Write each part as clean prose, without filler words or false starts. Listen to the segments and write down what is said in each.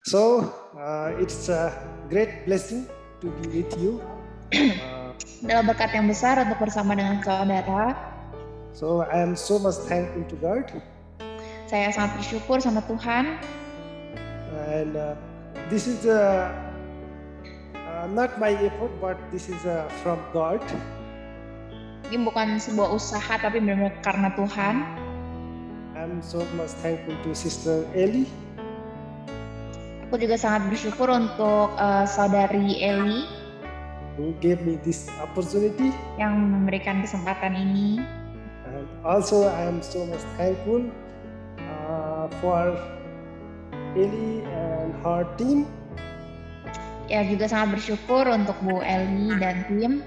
So it's a great blessing to be with you. Adalah berkat yang besar untuk bersama dengan saudara. So I am so much thankful to God. Saya sangat bersyukur sama Tuhan. And this is not my effort, but this is from God. Ini bukan sebuah usaha, tapi benar-benar karena Tuhan. I'm so much thankful to Sister Ellie. Aku juga sangat bersyukur untuk saudari Ellie who gave me this opportunity. Yang memberikan kesempatan ini. And also I am so much thankful for Ellie and her team. Ya, juga sangat bersyukur untuk Bu Ellie dan tim.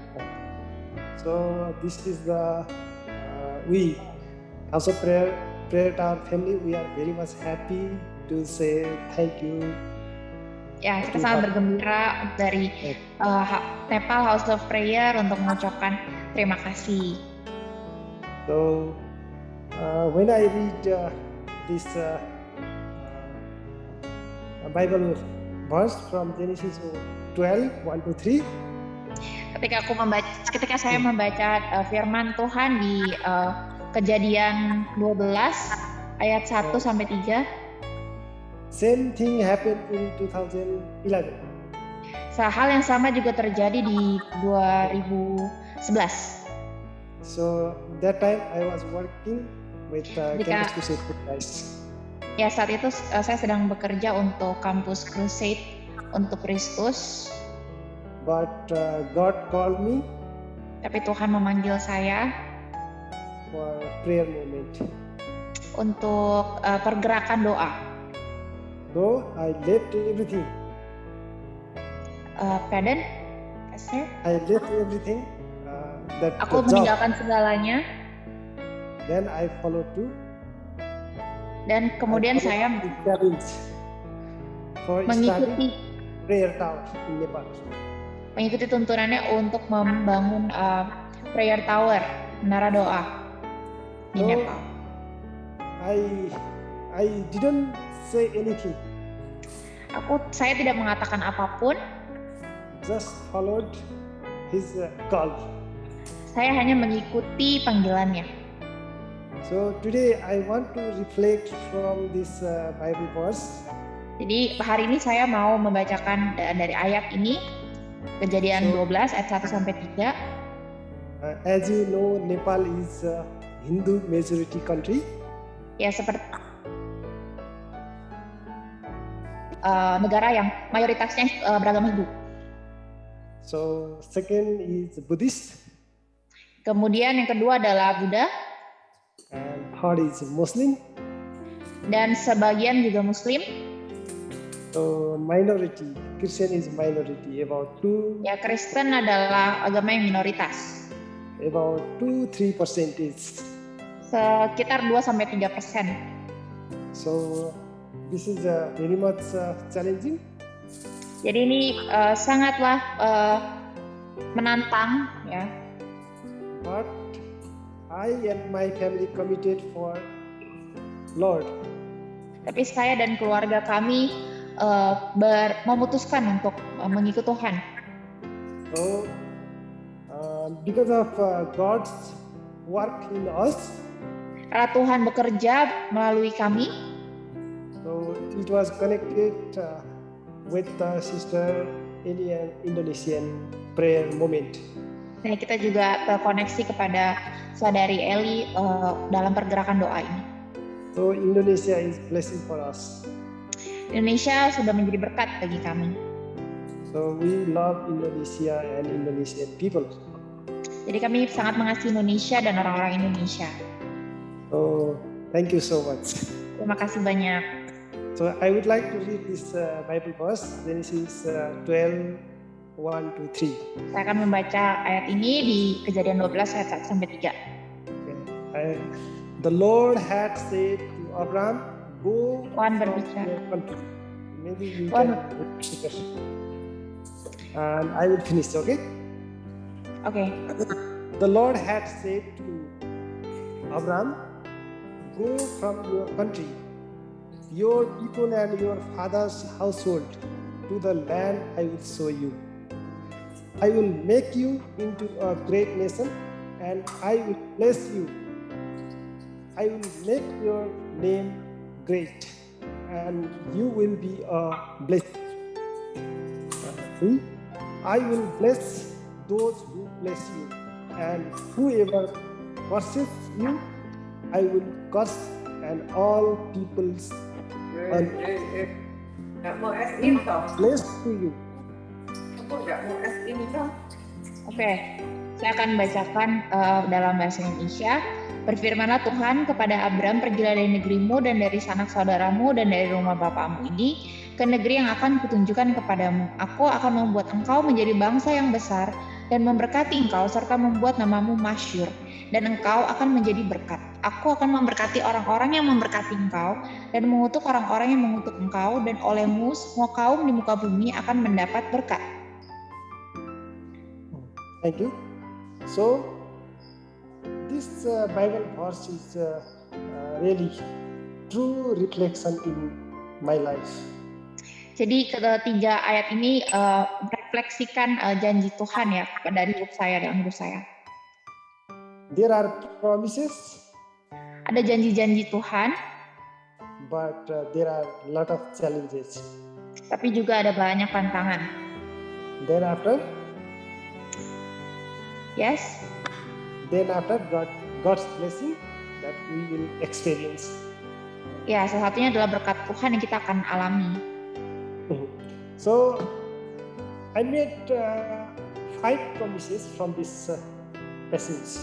So this is the we also prayer tower family. We are very much happy to say thank you. Ya, kita sangat bergembira dari Nepal House of Prayer untuk mengucapkan terima kasih. So when I read this Bible verse from Genesis 12:1-3. Ketika saya membaca firman Tuhan di Kejadian 12 ayat 1-3. Same thing happened in 2011. Hal yang sama juga terjadi di 2011. So that time I was working with Campus Crusade for Christ. Ya, saat itu saya sedang bekerja untuk Campus Crusade untuk Kristus. But God called me. Tapi Tuhan memanggil saya for prayer moment. Untuk pergerakan doa. So I left everything. Pardon? I left everything. Aku meninggalkan segalanya. Then I followed to. Dan kemudian saya mengikuti prayer tower in Nepal. Mengikuti tuntunannya untuk membangun prayer tower, menara doa di Nepal. I didn't say anything. Saya tidak mengatakan apapun. Just followed his call. Saya hanya mengikuti panggilannya. So today I want to reflect from this Bible verse. Jadi hari ini saya mau membacakan dari ayat ini, Kejadian 12 ayat 1-3. As you know, Nepal is a Hindu majority country. Ya, seperti negara yang mayoritasnya beragama Hindu. So second is Buddhist. Kemudian yang kedua adalah Buddha. And third is Muslim. Dan sebagian juga Muslim. So minority, Christian is minority, about 2. Ya, Kristen adalah agama yang minoritas. About 2-3% is. Sekitar 2-3%. So this is very much challenging. Jadi ini sangatlah menantang, ya. But I and my family committed for Lord. Tapi saya dan keluarga kami memutuskan untuk mengikut Tuhan. So because of God's work in us. Karena Tuhan bekerja melalui kami. So it was connected with Sister Ellie and Indonesian prayer moment. Nah, kita juga terkoneksi kepada saudari Ellie dalam pergerakan doa ini. So Indonesia is blessing for us. Indonesia sudah menjadi berkat bagi kami. So we love Indonesia and Indonesian people. Jadi kami sangat mengasihi Indonesia dan orang-orang Indonesia. So thank you so much. Terima kasih banyak. So I would like to read this Bible verse, Genesis 12:1-3. Saya akan membaca ayat ini di Kejadian 12 ayat 1-3. The Lord had said to Abraham, go Tuhan from berbicara. your country. Maybe you can repeat. And I will finish, okay? Okay. The Lord had said to Abraham, go from your country your people and your father's household to the land I will show you. I will make you into a great nation, and I will bless you. I will make your name great, and you will be a blessing. I will bless those who bless you, and whoever curses you, I will curse, and all peoples blessed to you. Oke, saya akan bacakan dalam bahasa Indonesia. Berfirmanlah Tuhan kepada Abram, pergilah dari negerimu dan dari sanak saudaramu dan dari rumah bapakmu ini ke negeri yang akan kutunjukkan kepadamu. Aku akan membuat engkau menjadi bangsa yang besar dan memberkati engkau serta membuat namamu masyhur, dan engkau akan menjadi berkat. Aku akan memberkati orang-orang yang memberkati engkau dan mengutuk orang-orang yang mengutuk engkau, dan olehmu semua kaum di muka bumi akan mendapat berkat. Thank you. So, this Bible verse is really true reflection in my life. Jadi ketiga ayat ini refleksikan janji Tuhan ya dari hidup saya, dalam hidup saya. There are promises. Ada janji-janji Tuhan. But there are a lot of challenges. Tapi juga ada banyak tantangan. Then after? Yes. Then after God's blessing that we will experience. Ya, salah satunya adalah berkat Tuhan yang kita akan alami. So, I made 5 promises from this passage.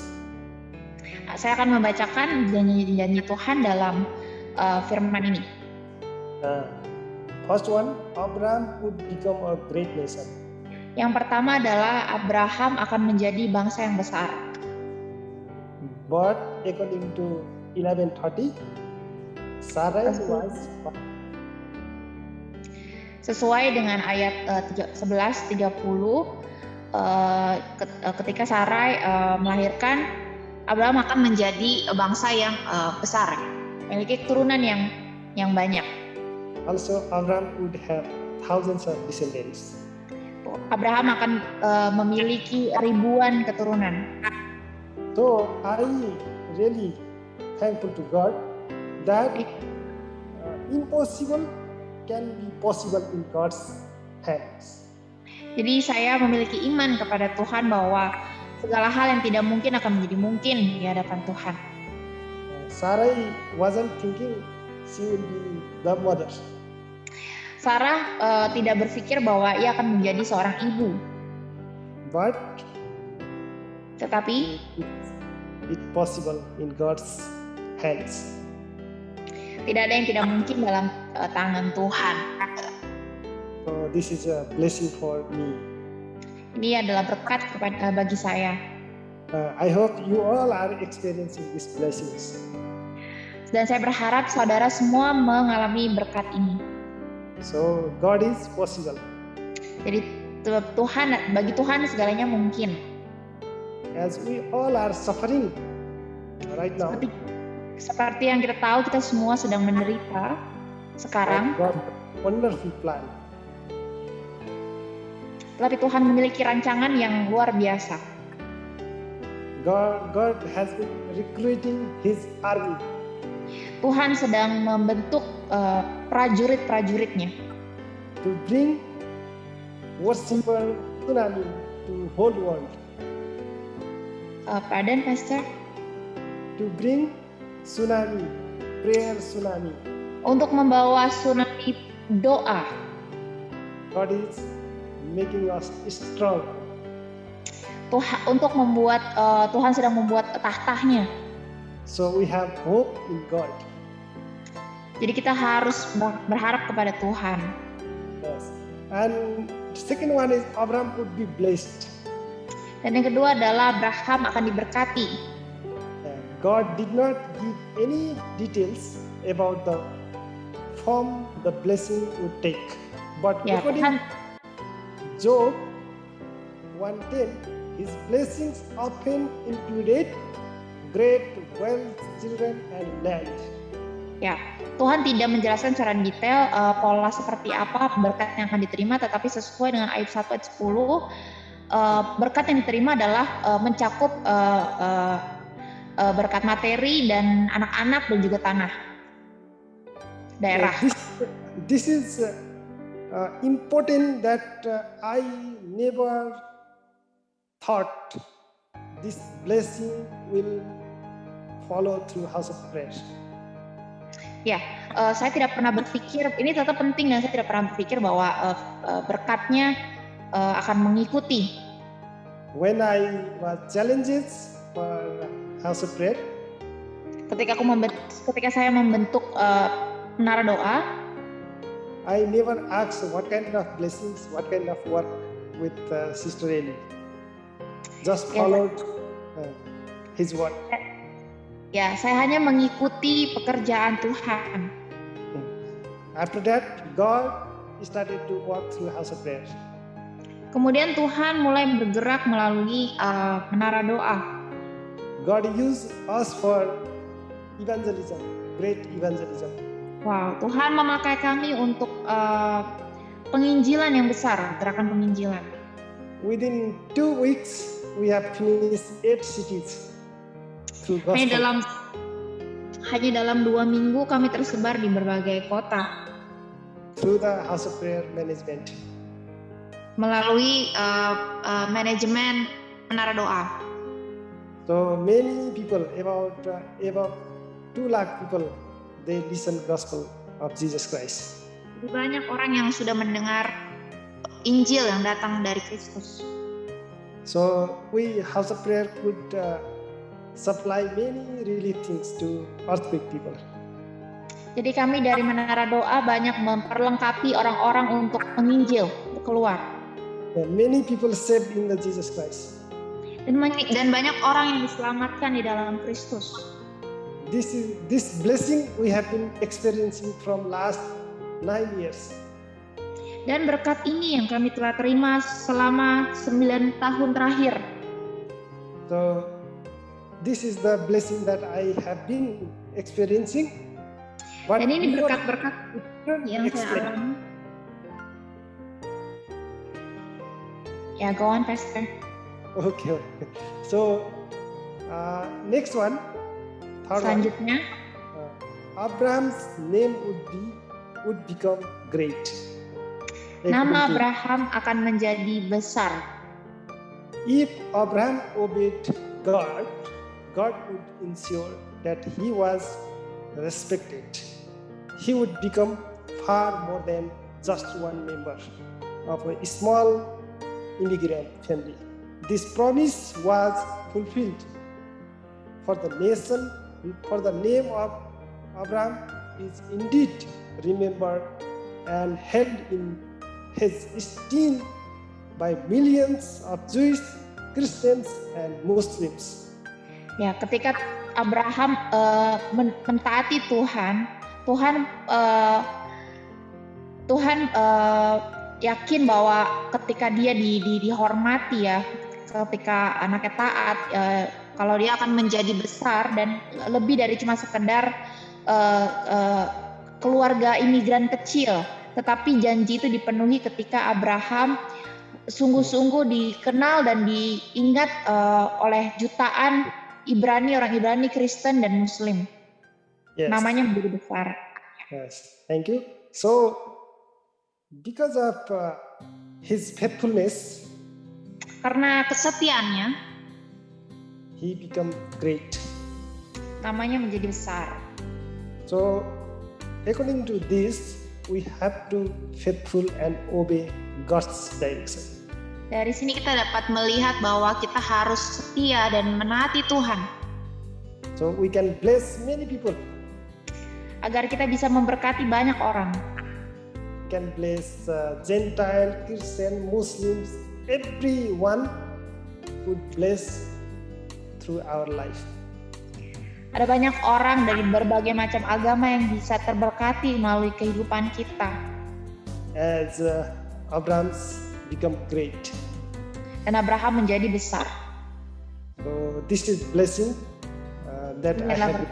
Saya akan membacakan janji-janji Tuhan dalam firman ini. First one, Abraham would become a great nation. Yang pertama adalah Abraham akan menjadi bangsa yang besar. But according to 11:30, Sarai was. Sesuai dengan ayat 11:30, ketika Sarai melahirkan, Abraham akan menjadi bangsa yang besar, memiliki keturunan yang banyak. Also, Abraham would have thousands of descendants. Abraham akan memiliki ribuan keturunan. So, I really thankful to God that impossible can be possible in God's hands. Jadi saya memiliki iman kepada Tuhan bahwa segala hal yang tidak mungkin akan menjadi mungkin di hadapan Tuhan. Sarai wasn't thinking she will be the mother. Sarah tidak berpikir bahwa ia akan menjadi seorang ibu. But tetapi it's possible in God's hands. Tidak ada yang tidak mungkin dalam tangan Tuhan. So this is a blessing for me. Ini adalah berkat bagi saya. I hope you all are experiencing these blessings. Dan saya berharap saudara semua mengalami berkat ini. So God is possible. Jadi bagi Tuhan segalanya mungkin. As we all are suffering right now. Seperti yang kita tahu, kita semua sedang menderita sekarang. God, wonderful plan. Tapi Tuhan memiliki rancangan yang luar biasa. God has been recruiting His army. Tuhan sedang membentuk prajurit-prajuritnya. To bring worshiper tsunami to whole world. Pardon, Pastor? To bring tsunami, prayer tsunami. Untuk membawa tsunami doa. God is making us strong. Untuk membuat Tuhan sedang membuat tahtanya. So we have hope in God. Jadi kita harus berharap kepada Tuhan. Yes. And second one is Abraham would be blessed. Dan yang kedua adalah Abraham akan diberkati. God did not give any details about the form the blessing would take. But according to Job 1:10, his blessings often included great wealth, children, and land. Ya, Tuhan tidak menjelaskan secara detail pola seperti apa berkat yang akan diterima, tetapi sesuai dengan ayat 1 ayat 10, berkat yang diterima adalah mencakup berkat materi dan anak-anak dan juga tanah, daerah. This is important that I never thought this blessing will follow through house of prayer. Ya, saya tidak pernah berpikir, ini tetap penting dan saya tidak pernah berpikir bahwa berkatnya akan mengikuti. When I was challenges for house of prayer, ketika saya membentuk menara doa, I never asked what kind of blessings, what kind of work with Sister Eli. Just followed his word. Ya, saya hanya mengikuti pekerjaan Tuhan. After that, God started to work through house of prayer. Kemudian Tuhan mulai bergerak melalui menara doa. God used us for evangelism, great evangelism. Wow, Tuhan memakai kami untuk penginjilan yang besar, gerakan penginjilan. Within 2 weeks, we have finished 8 cities through gospel. Hanya dalam 2 minggu kami tersebar di berbagai kota. Through the house of prayer management. Melalui manajemen menara doa. So many people, about 2 lakh people, they listen gospel of Jesus Christ. Banyak orang yang sudah mendengar Injil yang datang dari Kristus. So we house of prayer could supply many relief things to earthquake people. Jadi kami dari menara doa banyak memperlengkapi orang-orang untuk menginjil, keluar. Many people saved in the Jesus Christ. Dan banyak orang yang diselamatkan di dalam Kristus. This blessing we have been experiencing from last 9 years. Dan berkat ini yang kami telah terima selama 9 tahun terakhir. So this is the blessing that I have been experiencing. But dan ini berkat-berkat yang saya alami. Ya, go on, Pastor. Okay. So next one. Selanjutnya, Abraham's name would become great. Nama Abraham akan menjadi besar. If Abraham obeyed God, God would ensure that he was respected. He would become far more than just one member of a small immigrant family. This promise was fulfilled. For the name of Abraham is indeed remembered and held in his esteem by millions of Jews, Christians, and Muslims. Ya, ketika Abraham mentaati Tuhan yakin bahwa ketika dia dihormati ya, ketika anaknya taat, kalau dia akan menjadi besar dan lebih dari cuma sekedar keluarga imigran kecil. Tetapi janji itu dipenuhi ketika Abraham sungguh-sungguh dikenal dan diingat oleh jutaan orang Ibrani, Kristen, dan Muslim. Yes. Namanya menjadi besar. Yes, thank you. So, because of his faithfulness, karena kesetiaannya, he become great. Namanya menjadi besar. So, according to this, we have to faithful and obey God's direction. Dari sini kita dapat melihat bahwa kita harus setia dan menaati Tuhan. So we can bless many people. Agar kita bisa memberkati banyak orang. We can bless Gentile, Christian, Muslims, everyone would bless through our life. Ada banyak orang dari berbagai macam agama yang bisa terberkati melalui kehidupan kita. As Abraham's become great. Dan Abraham menjadi besar. So this is blessing that I have.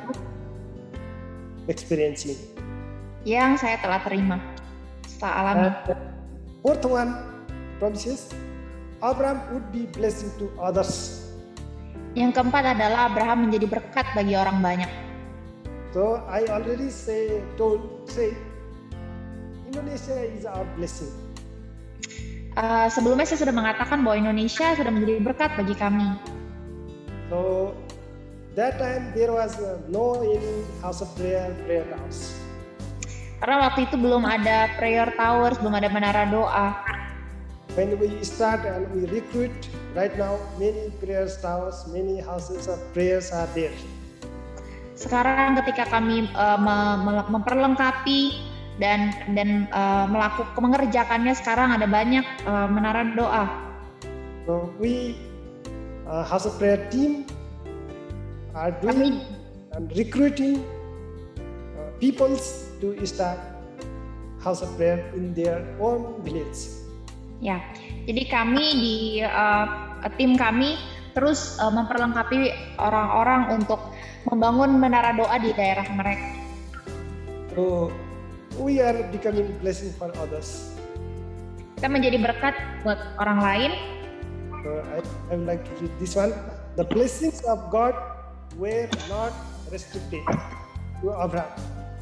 experiencing. yang saya telah terima, setelah alami. And fourth one promises Abraham would be blessing to others. Yang keempat adalah Abraham menjadi berkat bagi orang banyak. So I already say Indonesia is our blessing. Sebelumnya saya sudah mengatakan bahwa Indonesia sudah menjadi berkat bagi kami. So that time there was no any house of prayer house. Karena waktu itu belum ada prayer towers, belum ada menara doa. When we start and we recruit, right now many prayer towers, many houses of prayers are there. Sekarang ketika kami memperlengkapi dan mengerjakannya, sekarang ada banyak menara doa. So we house of prayer team are doing and recruiting people to start house of prayer in their own village. Ya, jadi kami di tim kami terus memperlengkapi orang-orang untuk membangun menara doa di daerah mereka. So we are becoming blessing for others. Kita menjadi berkat buat orang lain. So I would like to read this one. The blessings of God were not restricted to Abraham,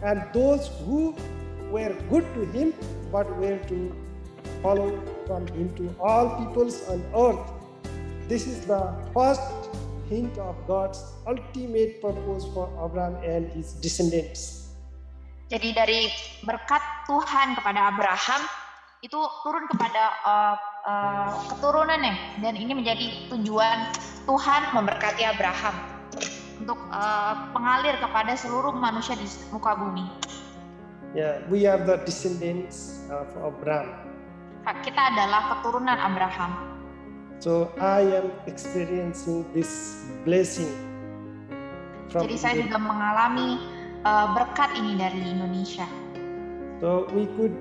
and those who were good to him, but were to follow from him to all peoples on earth. This is the first hint of God's ultimate purpose for Abraham and his descendants. Jadi dari berkat Tuhan kepada Abraham itu turun kepada keturunannya, dan ini menjadi tujuan Tuhan memberkati Abraham untuk mengalir kepada seluruh manusia di muka bumi. Yeah, we are the descendants of Abraham. Kita adalah keturunan Abraham. So I am experiencing this blessing. Jadi saya juga mengalami berkat ini dari Indonesia. So we could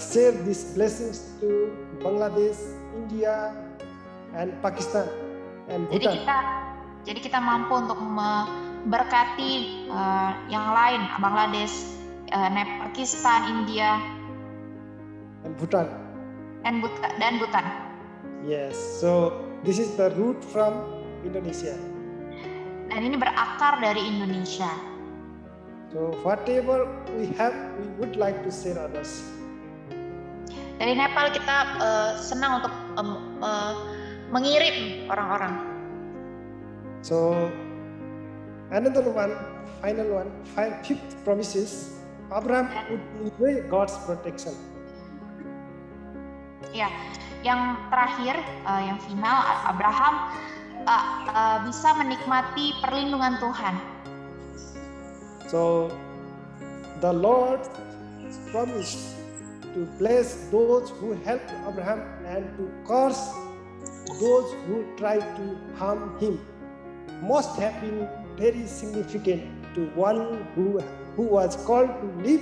share these blessings to Bangladesh, India, and Pakistan, and Bhutan. Jadi kita mampu untuk memberkati yang lain, Bangladesh, Pakistan, India, and Bhutan. Dan Bhutan. Yes, so this is the root from Indonesia. Dan ini berakar dari Indonesia. So whatever we have, we would like to share others. Dari Nepal kita senang untuk mengirim orang-orang. So another one, final one, fifth promises Abraham would enjoy God's protection. Ya, yang terakhir, yang final, Abraham bisa menikmati perlindungan Tuhan. So the Lord promised to bless those who helped Abraham and to curse those who tried to harm him. Must have been very significant to one who was called to live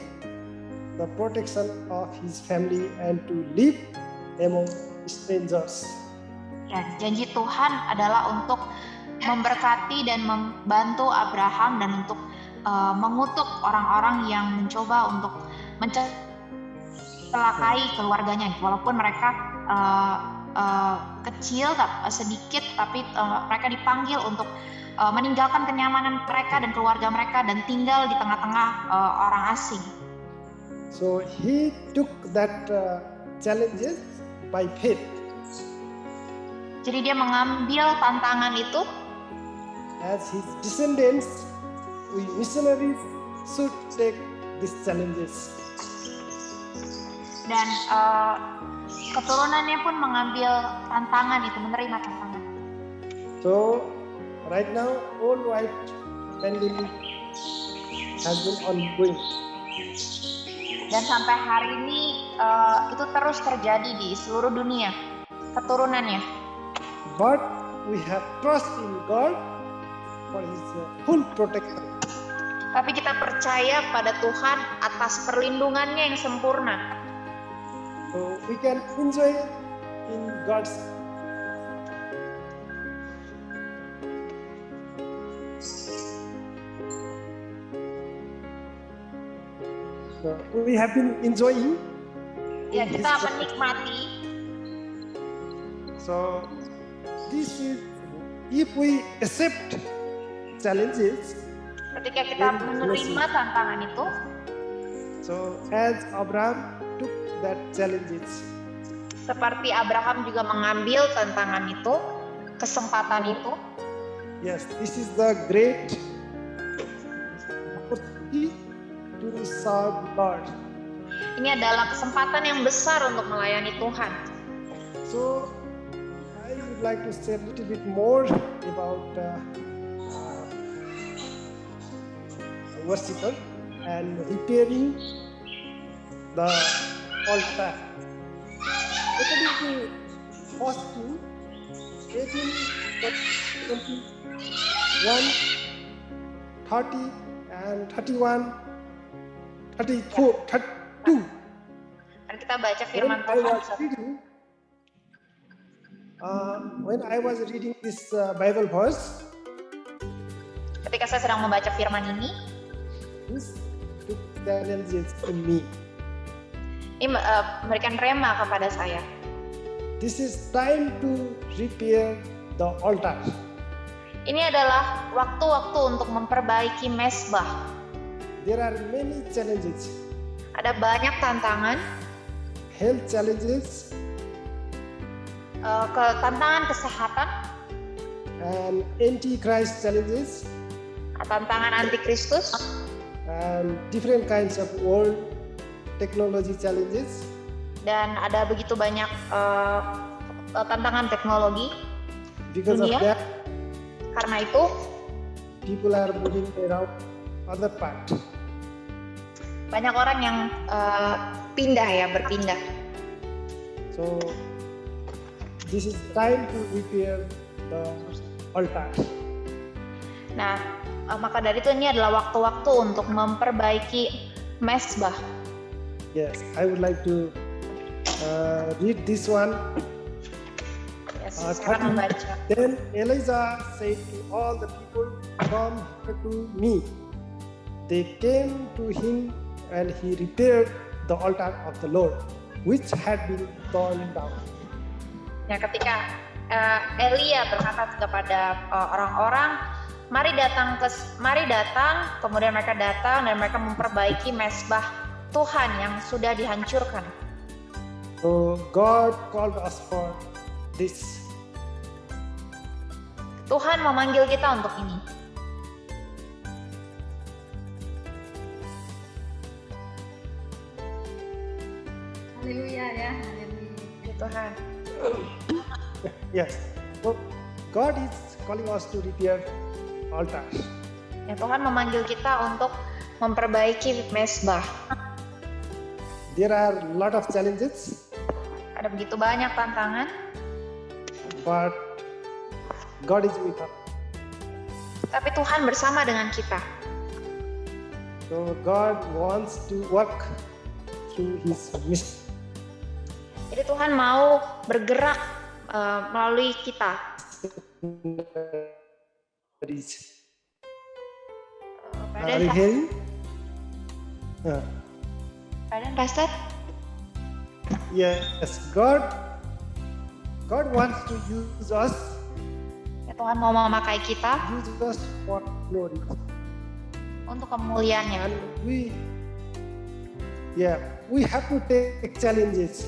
the protection of his family and to live among strangers. Ya, janji Tuhan adalah untuk memberkati dan membantu Abraham dan untuk mengutuk orang-orang yang mencoba untuk mencelakai keluarganya, walaupun mereka kecil, sedikit, tapi mereka dipanggil untuk meninggalkan kenyamanan mereka dan keluarga mereka dan tinggal di tengah-tengah orang asing. So he took that challenges by faith. Jadi dia mengambil tantangan itu. As his descendants, we missionaries should take these challenges. Dan keturunannya pun mengambil tantangan itu, menerima tantangan. So right now, worldwide pandemic has been ongoing. Dan sampai hari ini itu terus terjadi di seluruh dunia, keturunannya. But we have trust in God for His full protection. Tapi kita percaya pada Tuhan atas perlindungannya yang sempurna. So we can enjoy in God's. we have been enjoying. Ya, in kita this church. menikmati. So this is, if we accept challenges, Ketika kita menerima tantangan itu, so as Abraham took that challenges, seperti Abraham juga mengambil tantangan itu, kesempatan itu, yes, this is the great opportunity to serve God. ini adalah kesempatan yang besar untuk melayani Tuhan. So I would like to say a little bit more about worshiper and repairing the altar. According to First Kings 18:21, 30 and 31, 32. Dan kita baca firman When I Tuhan. was reading, when I was reading this Bible verse, Ketika saya sedang membaca firman ini, this took challenges in me. ini memberikan rema kepada saya. This is time to repair the altar. Ini adalah waktu-waktu untuk memperbaiki mezbah. There are many challenges, Ada banyak tantangan, health challenges, tantangan kesehatan, and antichrist challenges, tantangan antikristus, and different kinds of world technology challenges. dan ada begitu banyak tantangan teknologi. Because of Dunia. that, Karena itu, people are moving around other part. banyak orang yang berpindah. So this is time to repair the altar. Nah, maka dari itu ini adalah waktu-waktu untuk memperbaiki mezbah. Yes, I would like to read this one. Yes, saya akan membaca. Then Elijah said to all the people, "Come here to me." They came to him, and he repaired the altar of the Lord, which had been torn down. Ya, ketika Elia berkata kepada orang-orang, mari datang, kemudian mereka datang dan mereka memperbaiki mezbah Tuhan yang sudah dihancurkan. So God called us for this. Tuhan memanggil kita untuk ini. Haleluya ya, haleluya. Ya Tuhan. Yes. So God is calling us to repair altars. Ya Tuhan memanggil kita untuk memperbaiki mezbah. There are a lot of challenges, Ada begitu banyak tantangan, but God is with us. tapi Tuhan bersama dengan kita. So God wants to work through His mission. Jadi Tuhan mau bergerak melalui kita. Are you hearing? Pardon, Pastor? Yes, God wants to use us, Ya, Tuhan mau memakai kita use us for glory. untuk kemuliaannya. And we have to take challenges.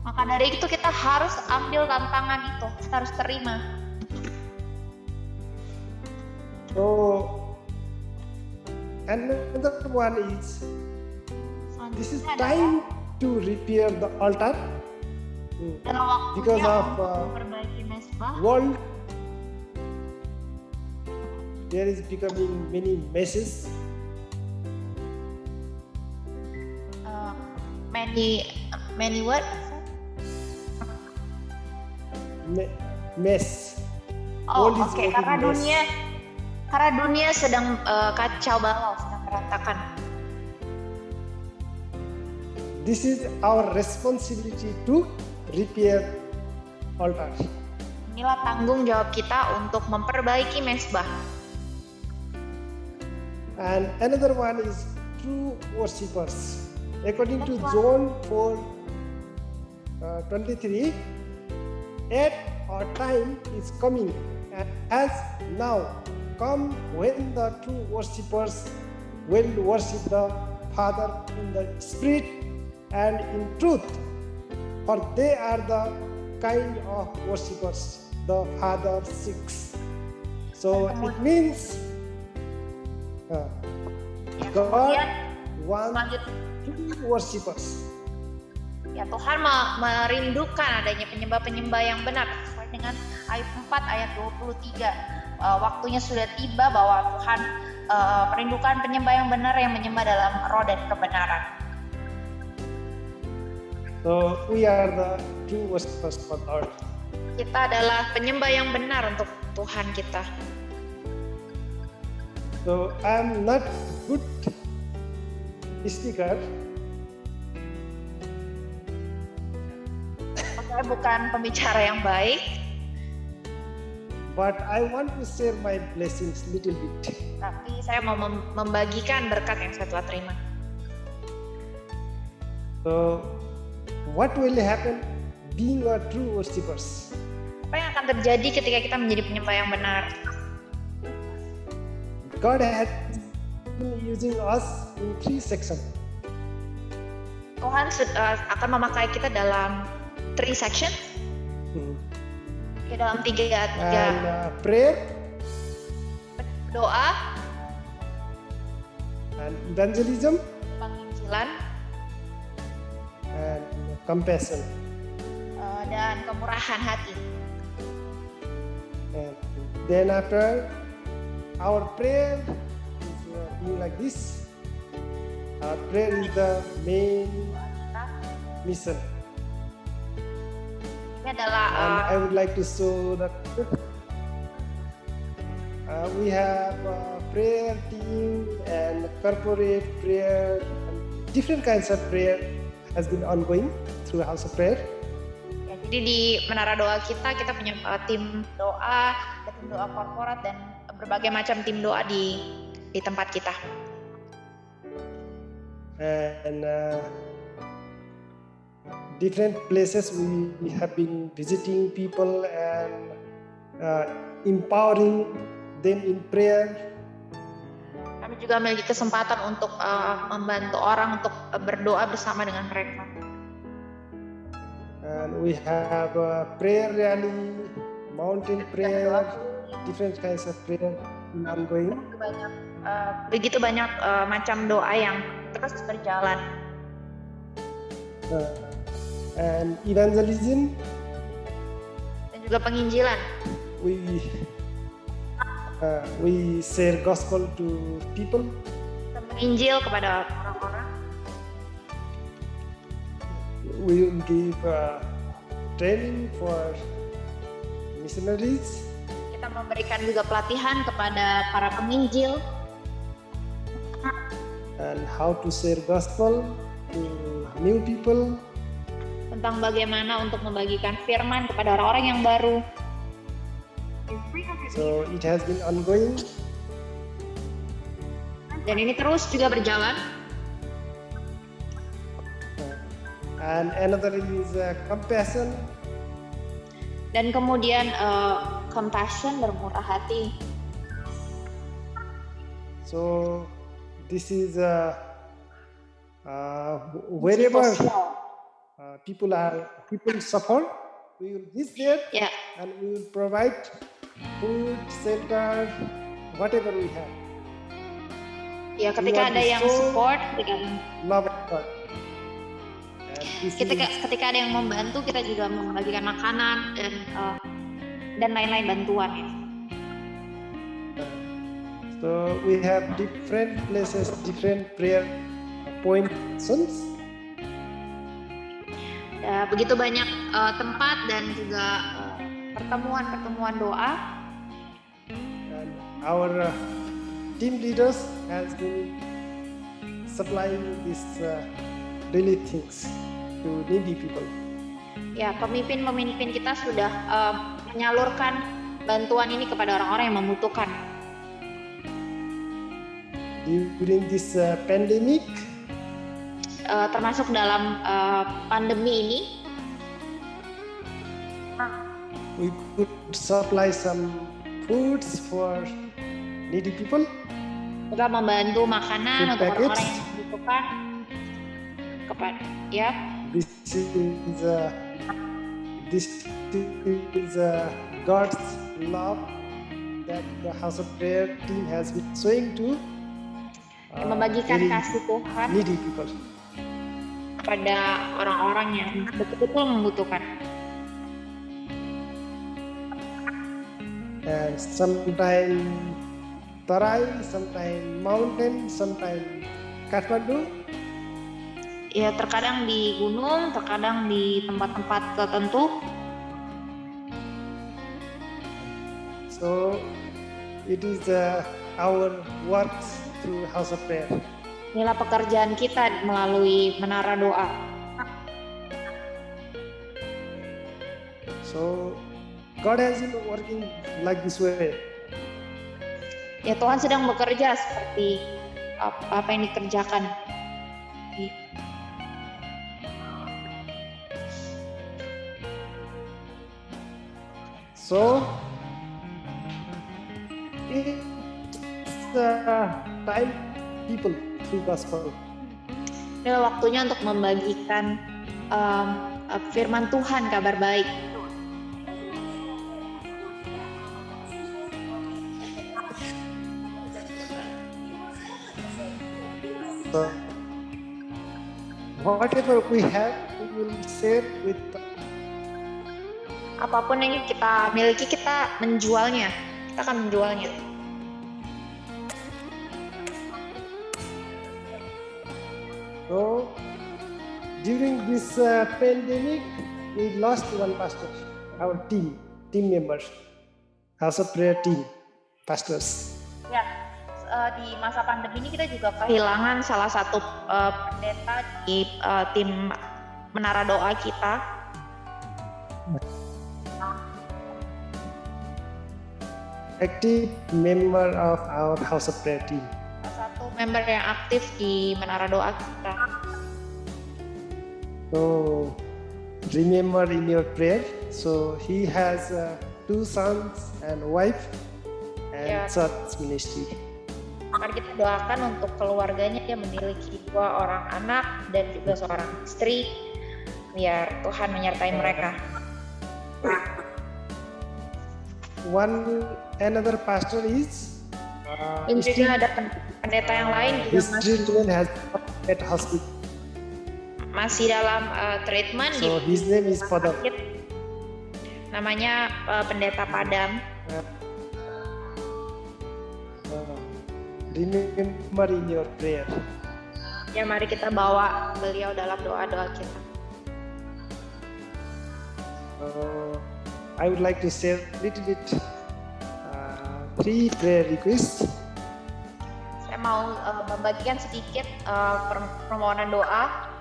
Maka dari itu kita harus ambil tantangan itu, kita harus terima. So another one is, this is Selanjutnya time to repair the altar. adalah Because waktunya of untuk memperbaiki mezbah. world, there is becoming many messes. Many what? Mess. Oh, World is oke. making mess. Karena dunia sedang kacau balau, sedang berantakan. This is our responsibility to repair altar. Inilah tanggung jawab kita untuk memperbaiki mezbah. And another one is true worshippers. According to John 4:23, at our time is coming and has now come when the true worshippers will worship the Father in the Spirit and in truth, for they are the kind of worshippers the Father seeks. So it means God wants true worshippers. Ya, Tuhan merindukan adanya penyembah-penyembah yang benar sesuai dengan ayat 4 ayat 23. Waktunya sudah tiba bahwa Tuhan merindukan penyembah yang benar yang menyembah dalam roh dan kebenaran. So we are the true worshippers for God. Kita adalah penyembah yang benar untuk Tuhan kita. So I'm not good speaker. Saya bukan pembicara yang baik, But I want to share my blessings little bit. tapi saya mau membagikan berkat yang saya telah terima. So, what will happen being a true worshippers? Apa yang akan terjadi ketika kita menjadi penyembah yang benar? God has been using us in 3 sections. Tuhan akan memakai kita dalam 3 section, dalam tiga And prayer doa, and evangelism penginjilan, and compassion. dan kemurahan hati. And then after our prayer is being like this. Our prayer is the main mission. Ini adalah And I would like to show that we have a prayer team and corporate prayer and different kinds of prayer has been ongoing through House of Prayer. ya, jadi di menara doa kita punya tim doa, ada tim doa korporat dan berbagai macam tim doa di tempat kita. And different places we have been visiting people and empowering them in prayer. Kami juga memiliki kesempatan untuk membantu orang untuk berdoa bersama dengan mereka. And we have a prayer rally, mountain prayer, different kinds of prayer ongoing. Begitu banyak macam doa yang terus berjalan. And evangelism, Dan juga penginjilan. we share gospel to people. Kita menginjil kepada orang-orang. We will give training for missionaries. Kita memberikan juga pelatihan kepada para penginjil And how to share gospel to new people. tentang bagaimana untuk membagikan firman kepada orang-orang yang baru. So it has been ongoing. Dan ini terus juga berjalan. And another is compassion. Dan kemudian compassion, bermurah hati. So this is wherever people suffer, we will visit there Ya, and we will provide food, shelter, whatever we have. ya ketika are ada yang so- support, Love of God. And this ketika ada yang membantu, kita juga membagikan makanan dan lain-lain bantuan ya. So we have different places, different prayer points. Ya, begitu banyak tempat dan juga pertemuan doa. And our team leaders has been supplying these daily things to needy people. Ya, pemimpin kita sudah menyalurkan bantuan ini kepada orang-orang yang membutuhkan. during this pandemic, termasuk dalam pandemi ini, we could supply some foods for needy people. kita membantu makanan Food untuk packets. orang-orang yang membutuhkan. Ya, This is God's love that the House of Prayer team has been showing to membagikan very kasih Tuhan needy people. kepada orang-orang yang betul-betul membutuhkan. And sometimes Tarai, sometimes mountain, sometimes Kathmandu. Ya, terkadang di gunung, terkadang di tempat-tempat tertentu. So it is our work through House of Prayer. Inilah pekerjaan kita melalui menara doa. So God has been working like this way. Ya, Tuhan sedang bekerja seperti apa yang dikerjakan. So it's time people through gospel. Inilah waktunya untuk membagikan firman Tuhan, kabar baik. So whatever we have, we will share with Apapun yang kita miliki, kita menjualnya. Kita akan menjualnya. So during this pandemic, we lost one pastor, our team members, House of Prayer team, pastors. Ya, di masa pandemi ini kita juga kehilangan salah satu pendeta di tim menara doa kita. Active member of our House of Prayer team. Salah satu member yang aktif di menara doa kita. So remember in your prayer. So he has 2 sons and wife and Yeah. church ministry. Mari kita doakan untuk keluarganya. Dia memiliki 2 orang anak dan juga seorang istri. Biar Tuhan menyertai mereka. Another pastor is Dan juga ada pendeta yang lain juga his treatment has at hospital. masih dalam treatment So di his name is Padam. sakit. Namanya pendeta Padam. Remember in your prayer. Ya, mari kita bawa beliau dalam doa-doa kita. I would like to share a little bit 3 prayer requests. Saya mau membagikan sedikit permohonan doa.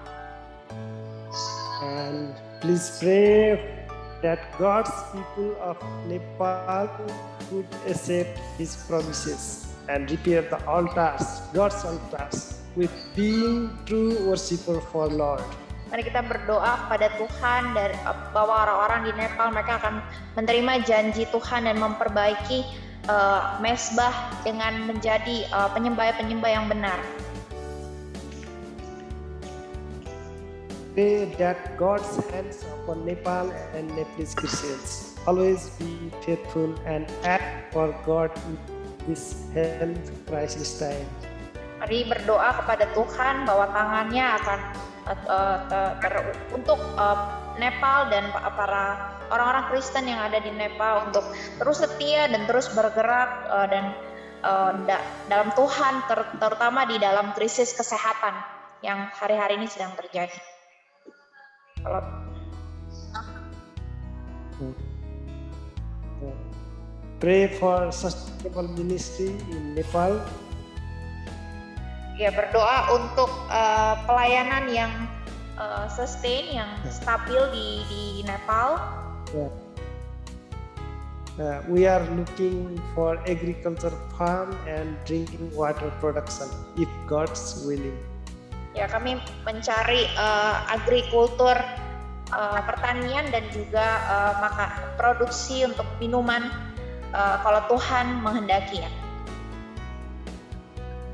And please pray that God's people of Nepal would accept His promises and repair the altars, God's altars, with being true worshiper for Lord. Mari kita berdoa kepada Tuhan dari bahwa orang-orang di Nepal mereka akan menerima janji Tuhan dan memperbaiki mesbah dengan menjadi penyembah-penyembah yang benar. Pray that God's hands upon Nepal and Nepalese Christians always be faithful and act for God in this health crisis time. Mari berdoa kepada Tuhan bahwa tangannya akan untuk Nepal dan para orang-orang Kristen yang ada di Nepal untuk terus setia dan terus bergerak dan dalam Tuhan, terutama di dalam krisis kesehatan yang hari-hari ini sedang terjadi. Kalau Pray for sustainable ministry in Nepal. ya, berdoa untuk pelayanan yang sustain, yang stabil di Nepal. Yeah. We are looking for agriculture farm and drinking water production if God's willing. Ya, kami mencari agrikultur, pertanian dan juga produksi untuk minuman kalau Tuhan menghendakinya.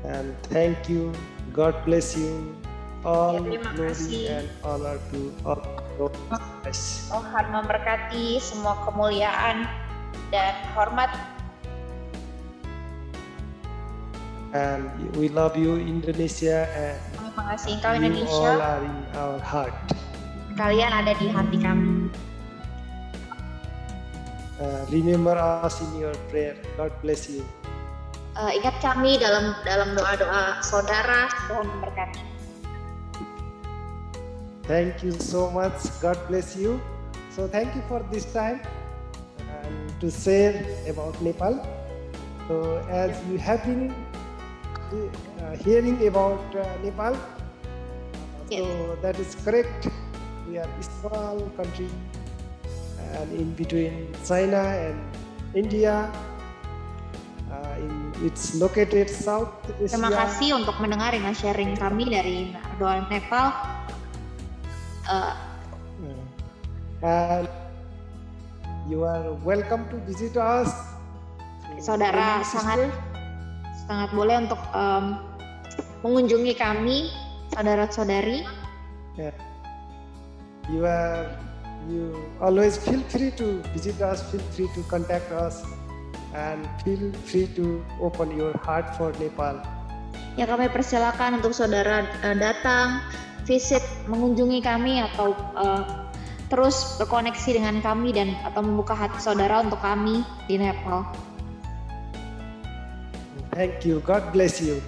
And thank you. God bless you. All terima glory kasih. and honor to all God. Tuhan memberkati semua kemuliaan dan hormat. And we love you, Indonesia, and Kami mengasihi Engkau you Indonesia. all are in our heart. Kalian ada di hati kami. Remember us in your prayer. God bless you. Ingat kami dalam doa-doa saudara. Tuhan memberkati. Thank you so much. God bless you. So thank you for this time and to share about Nepal. So as you have been hearing about Nepal, so that is correct. We are a small country and in between China and India. It's located South Asia. Terima kasih untuk mendengar dengan sharing kami dari doa Nepal. And you are welcome to visit us. Saudara sangat boleh untuk mengunjungi kami, saudara-saudari. You always feel free to visit us, feel free to contact us, and feel free to open your heart for Nepal. Ya, kami persilakan untuk saudara datang, visit, mengunjungi kami atau terus berkoneksi dengan kami dan atau membuka hati saudara untuk kami di Nepal. Thank you. God bless you.